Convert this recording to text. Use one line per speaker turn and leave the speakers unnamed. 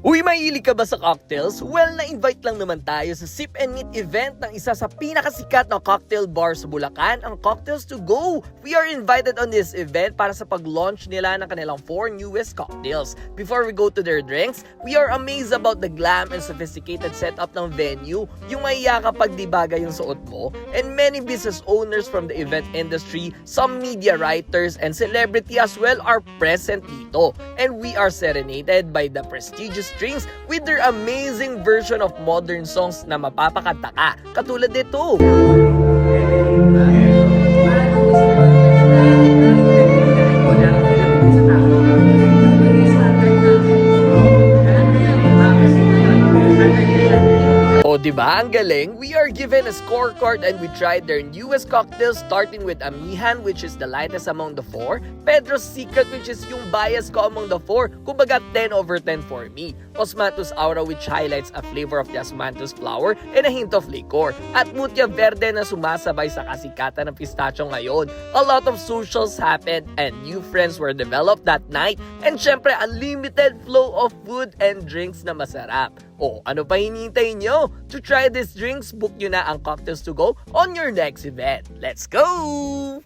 Uy, mahilig ka ba sa cocktails? Well, na-invite lang naman tayo sa Sip and Meet event ng isa sa pinakasikat na cocktail bar sa Bulacan, ang Cocktails to Go. We are invited on this event para sa pag-launch nila ng kanilang 4 newest cocktails. Before we go to their drinks, we are amazed about the glam and sophisticated setup ng venue, yung maiya kapag di bagay yung suot mo, and many business owners from the event industry, some media writers, and celebrity as well are present dito. And we are serenaded by the prestigious drinks with their amazing version of modern songs na mapapakanta ka. Katulad nito. O diba, ang galing? We are given a scorecard and we tried their newest cocktails starting with Amihan, which is the lightest among the 4, Pedro's Secret, which is yung bias ko among the 4, kumbaga 10/10 for me, Osmanthus Aura, which highlights a flavor of the Osmanthus flower and a hint of liquor, at Mutya Verde na sumasabay sa kasikatan ng pistachio ngayon. A lot of socials happened and new friends were developed that night, and syempre unlimited flow of food and drinks na masarap. O, ano pa hinihintay nyo? To try these drinks, book nyo na ang Cocktails to Go on your next event. Let's go!